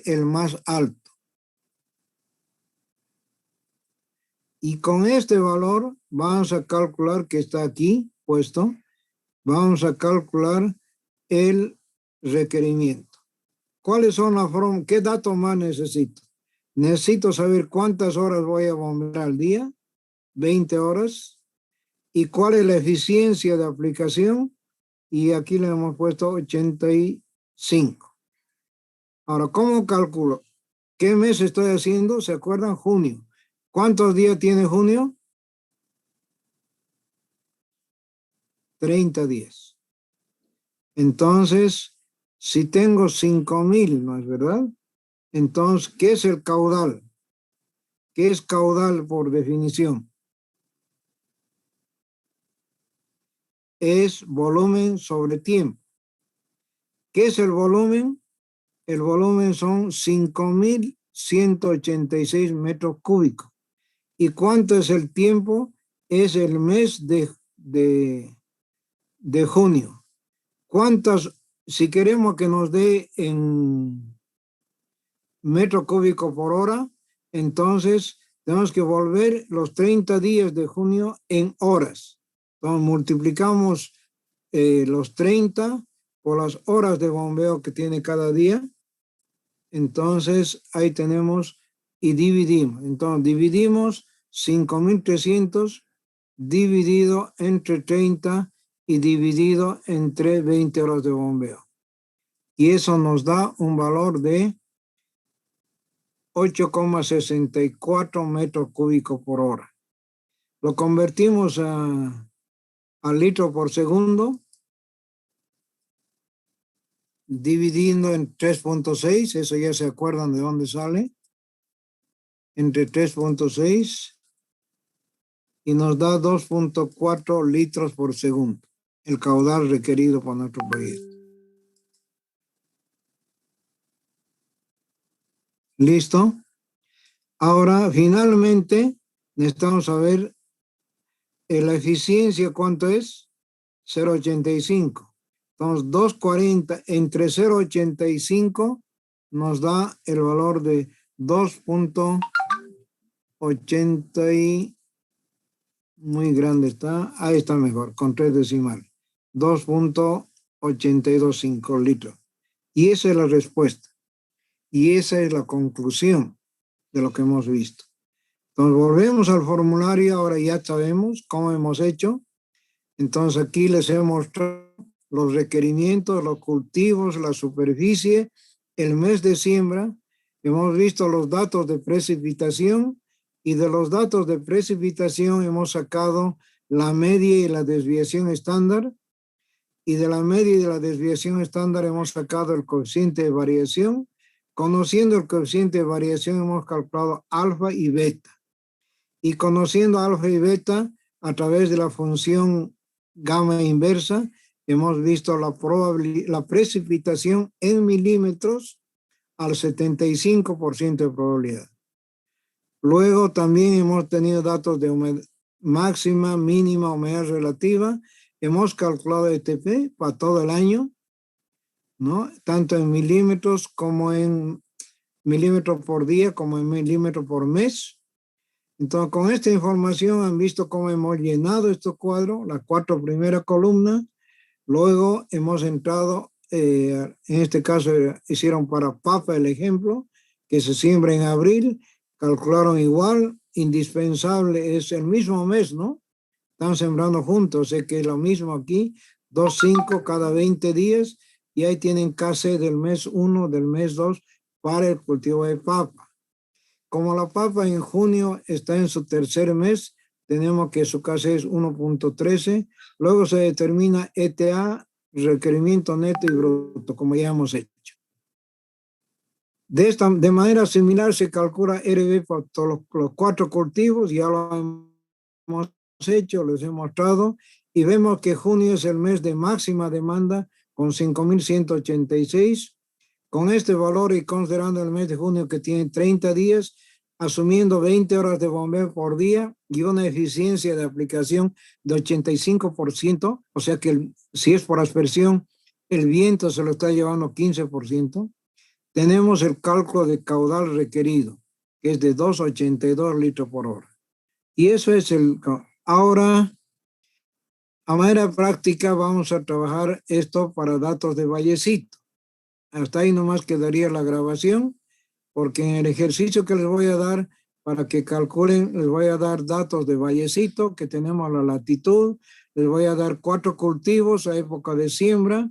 el más alto. Y con este valor vamos a calcular, que está aquí puesto, vamos a calcular el requerimiento. ¿Cuáles son las formas? ¿Qué datos más necesito? Necesito saber cuántas horas voy a bombear al día, 20 horas, y cuál es la eficiencia de aplicación, y aquí le hemos puesto 85. Ahora, ¿cómo calculo? ¿Qué mes estoy haciendo? ¿Se acuerdan? Junio. ¿Cuántos días tiene junio? 30 días. Entonces, si tengo 5.000, ¿no es verdad? Entonces, ¿qué es el caudal? ¿Qué es caudal por definición? Es volumen sobre tiempo. ¿Qué es el volumen? El volumen son 5.186 metros cúbicos. ¿Y cuánto es el tiempo? Es el mes de junio. ¿Cuántas, si queremos que nos dé en metro cúbico por hora, entonces tenemos que volver los 30 días de junio en horas? Entonces multiplicamos los 30 por las horas de bombeo que tiene cada día. Entonces ahí tenemos y dividimos. Entonces dividimos 5.300 dividido entre 30 y dividido entre 20 horas de bombeo. Y eso nos da un valor de 8,64 metros cúbicos por hora. Lo convertimos a litro por segundo, dividiendo en 3.6, eso ya se acuerdan de dónde sale, entre 3.6, y nos da 2.4 litros por segundo, el caudal requerido por nuestro proyecto. ¿Listo? Ahora, finalmente, necesitamos saber la eficiencia, ¿cuánto es? 0.85. Entonces, 2.40 entre 0.85 nos da el valor de 2.80 y muy grande está. Ahí está mejor, con 3 decimales. 2.825 litros. Y esa es la respuesta. Y esa es la conclusión de lo que hemos visto. Entonces, volvemos al formulario. Ahora ya sabemos cómo hemos hecho. Entonces, aquí les he mostrado los requerimientos, los cultivos, la superficie, el mes de siembra. Hemos visto los datos de precipitación, y de los datos de precipitación hemos sacado la media y la desviación estándar, y de la media y de la desviación estándar hemos sacado el coeficiente de variación. Conociendo el coeficiente de variación hemos calculado alfa y beta, y conociendo alfa y beta a través de la función gamma inversa hemos visto la precipitación en milímetros al 75% de probabilidad. Luego también hemos tenido datos de humedad máxima, mínima, humedad relativa. Hemos calculado ETP para todo el año, ¿no? Tanto en milímetros como en milímetros por día, como en milímetros por mes. Entonces, con esta información han visto cómo hemos llenado estos cuadros, las 4 primeras columnas. Luego hemos entrado, en este caso hicieron para papa el ejemplo, que se siembra en abril, calcularon igual, indispensable, es el mismo mes, ¿no? Están sembrando juntos, sé que es lo mismo aquí, 2,5 cada 20 días, y ahí tienen KC del mes 1, del mes 2 para el cultivo de papa. Como la papa en junio está en su tercer mes tenemos que su KC es 1.13, luego se determina ETA, requerimiento neto y bruto, como ya hemos hecho. De manera similar se calcula RB por todos los 4 cultivos, ya lo hemos hecho, les he mostrado, y vemos que junio es el mes de máxima demanda con 5.186. Con este valor y considerando el mes de junio que tiene 30 días, asumiendo 20 horas de bombeo por día y una eficiencia de aplicación de 85%, o sea que si es por aspersión, el viento se lo está llevando 15%, tenemos el cálculo de caudal requerido, que es de 2,82 litros por hora. Y eso es ahora, a manera práctica, vamos a trabajar esto para datos de Vallecito. Hasta ahí nomás quedaría la grabación, porque en el ejercicio que les voy a dar para que calculen, les voy a dar datos de Vallecito, que tenemos la latitud, les voy a dar 4 cultivos a época de siembra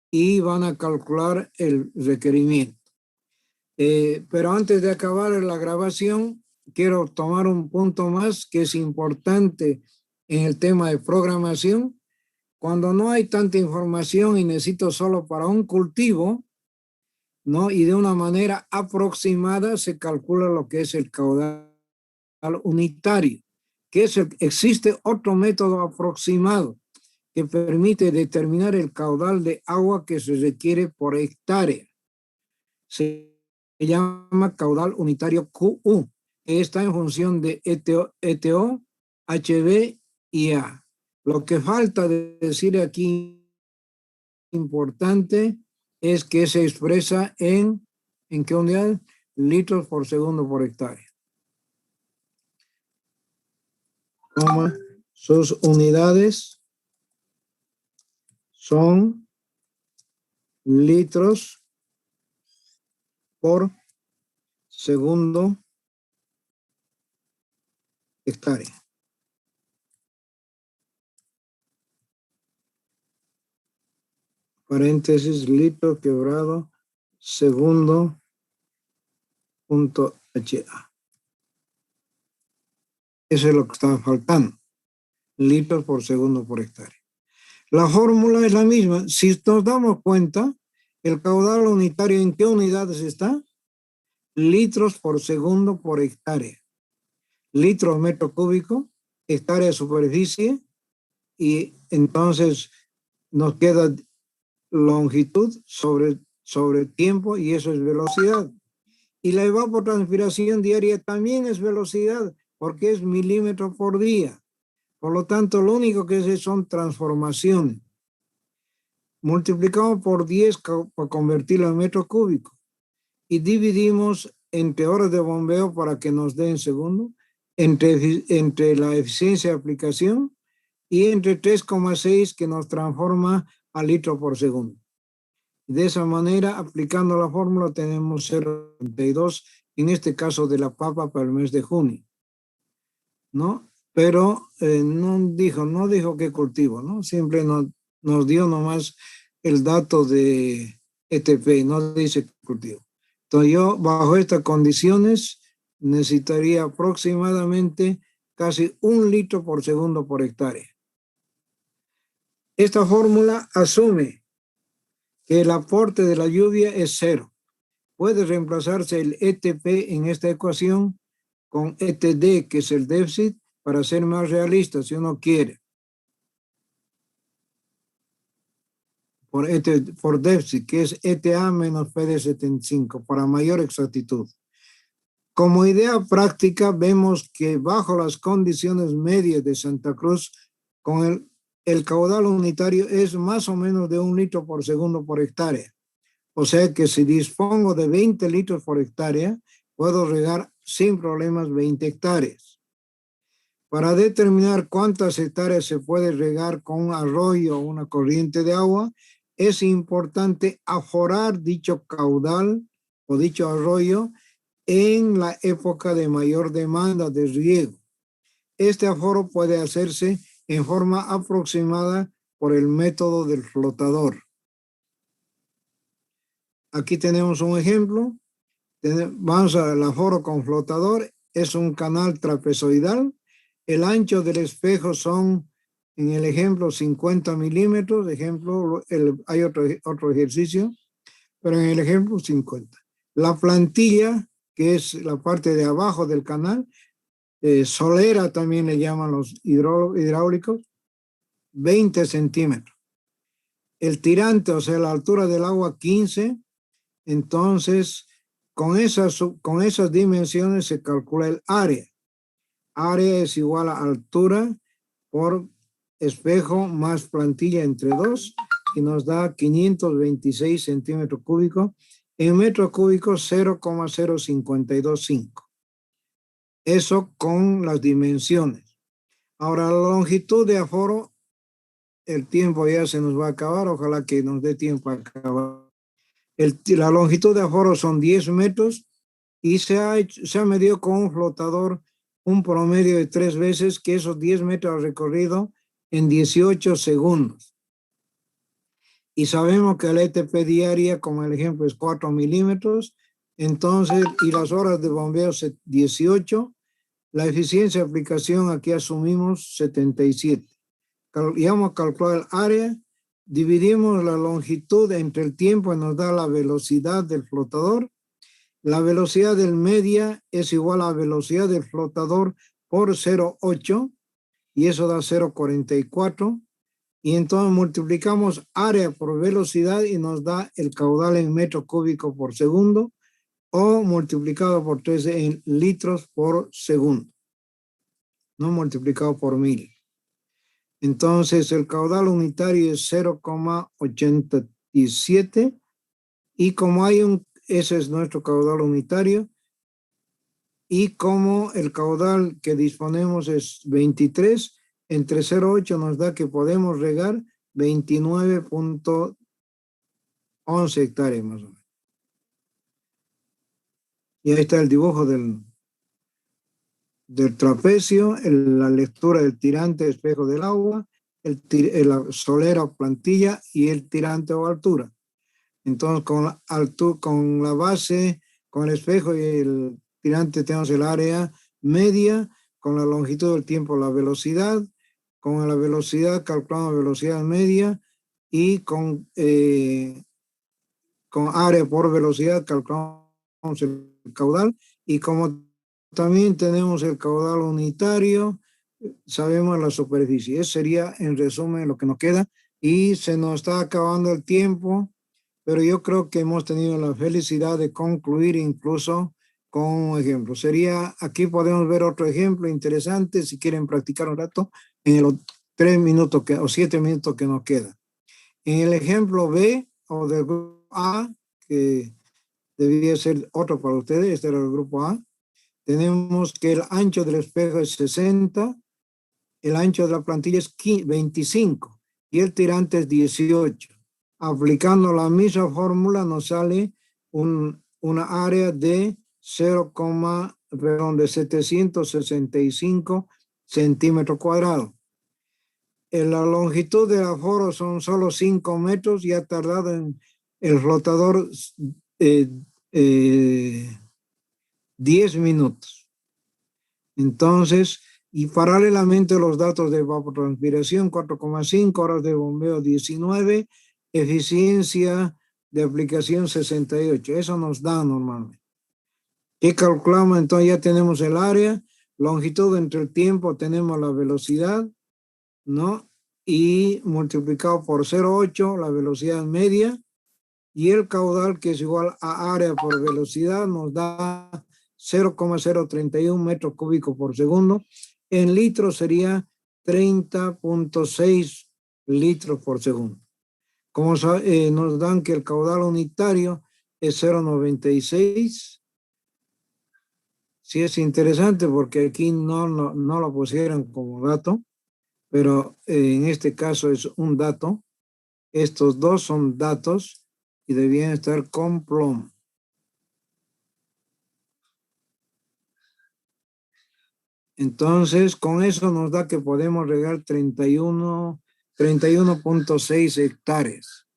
y van a calcular el requerimiento. Pero antes de acabar la grabación, quiero tomar un punto más que es importante en el tema de programación. Cuando no hay tanta información y necesito solo para un cultivo, ¿no? Y de una manera aproximada se calcula lo que es el caudal unitario, que existe otro método aproximado que permite determinar el caudal de agua que se requiere por hectárea. Se llama caudal unitario QU, que está en función de ETO, HB y A. Lo que falta de decir aquí importante es que se expresa ¿en qué unidad? Litros por segundo por hectárea. Sus unidades son litros por segundo hectárea. Paréntesis, litro quebrado segundo punto HA. Eso es lo que estaba faltando. Litros por segundo por hectárea. La fórmula es la misma. Si nos damos cuenta, el caudal unitario, ¿en qué unidades está? Litros por segundo por hectárea. Litros metro cúbico, hectárea de superficie, y entonces nos queda longitud sobre tiempo, y eso es velocidad. Y la evapotranspiración diaria también es velocidad, porque es milímetros por día. Por lo tanto, lo único que es son transformaciones. Multiplicamos por 10 para convertirlo en metro cúbico y dividimos entre horas de bombeo para que nos dé en segundo, entre la eficiencia de aplicación y entre 3,6 que nos transforma a litro por segundo. De esa manera, aplicando la fórmula, tenemos 0,32, en este caso de la papa para el mes de junio, ¿no? Pero no dijo qué cultivo, ¿no? Siempre nos dio nomás el dato de ETP, no dice qué cultivo. Entonces yo, bajo estas condiciones, necesitaría aproximadamente casi 1 litro por segundo por hectárea. Esta fórmula asume que el aporte de la lluvia es 0. Puede reemplazarse el ETP en esta ecuación con ETD, que es el déficit, para ser más realista, si uno quiere. Por déficit, que es ETA menos PD75, para mayor exactitud. Como idea práctica, vemos que bajo las condiciones medias de Santa Cruz, con el caudal unitario es más o menos de 1 litro por segundo por hectárea. O sea que si dispongo de 20 litros por hectárea, puedo regar sin problemas 20 hectáreas. Para determinar cuántas hectáreas se puede regar con un arroyo o una corriente de agua, es importante aforar dicho caudal o dicho arroyo en la época de mayor demanda de riego. Este aforo puede hacerse en forma aproximada por el método del flotador. Aquí tenemos un ejemplo. Vamos al aforo con flotador. Es un canal trapezoidal El ancho del espejo son, en el ejemplo, 50 milímetros. Ejemplo, hay otro ejercicio, pero en el ejemplo 50. La plantilla, que es la parte de abajo del canal, solera también le llaman los hidráulicos, 20 centímetros. El tirante, o sea, la altura del agua, 15. Entonces, con esas dimensiones se calcula el área. Área es igual a altura por espejo más plantilla entre 2 y nos da 526 centímetros cúbicos. En metros cúbicos, 0,0525. Eso con las dimensiones. Ahora, la longitud de aforo, el tiempo ya se nos va a acabar, ojalá que nos dé tiempo a acabar. La longitud de aforo son 10 metros y se ha medido con un flotador un promedio de 3 veces, que esos 10 metros recorrido en 18 segundos. Y sabemos que la ETP diaria, como el ejemplo, es 4 milímetros, entonces, y las horas de bombeo 18, la eficiencia de aplicación aquí asumimos 77. Y vamos a calcular el área, dividimos la longitud entre el tiempo y nos da la velocidad del flotador. La velocidad del media es igual a la velocidad del flotador por 0,8 y eso da 0,44. Y entonces multiplicamos área por velocidad y nos da el caudal en metros cúbicos por segundo o multiplicado por 3 en litros por segundo, no multiplicado por 1000. Entonces el caudal unitario es 0,87 y como ese es nuestro caudal unitario y como el caudal que disponemos es 23, entre 0,8 nos da que podemos regar 29.11 hectáreas más o menos. Y ahí está el dibujo del trapecio, la lectura del tirante, espejo del agua, la solera o plantilla y el tirante o altura. Entonces, con la base, con el espejo y el tirante tenemos el área media, con la longitud del tiempo la velocidad, con la velocidad calculamos velocidad media y con área por velocidad calculamos el caudal y como también tenemos el caudal unitario, sabemos la superficie. Eso sería en resumen lo que nos queda y se nos está acabando el tiempo, pero yo creo que hemos tenido la felicidad de concluir incluso con un ejemplo. Aquí podemos ver otro ejemplo interesante si quieren practicar un rato en los 3 minutos o 7 minutos que nos quedan. En el ejemplo B o del grupo A, que debía ser otro para ustedes, este era el grupo A, tenemos que el ancho del espejo es 60, el ancho de la plantilla es 25 y el tirante es 18. Aplicando la misma fórmula nos sale una área de 765 centímetros cuadrados. La longitud del aforo son solo 5 metros y ha tardado en el flotador 10 minutos. Entonces, y paralelamente los datos de evapotranspiración 4,5, horas de bombeo 19, eficiencia de aplicación 68. Eso nos da normalmente. ¿Qué calculamos? Entonces ya tenemos el área, longitud entre el tiempo, tenemos la velocidad, ¿no? Y multiplicado por 0,8, la velocidad media, y el caudal, que es igual a área por velocidad, nos da 0,031 metros cúbicos por segundo. En litros sería 30.6 litros por segundo. Como nos dan que el caudal unitario es 0,96. Sí es interesante porque aquí no lo pusieron como dato, pero en este caso es un dato. Estos dos son datos y debían estar con plomo. Entonces, con eso nos da que podemos regar 31.6 hectáreas.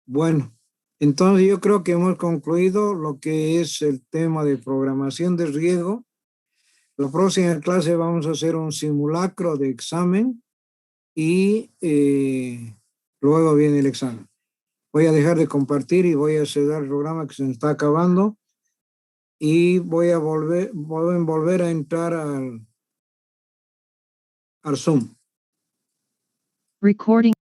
Bueno, entonces yo creo que hemos concluido lo que es el tema de programación de riego. La próxima clase vamos a hacer un simulacro de examen y luego viene el examen. Voy a dejar de compartir y voy a cerrar el programa que se me está acabando y voy a volver a entrar al Zoom. Recording.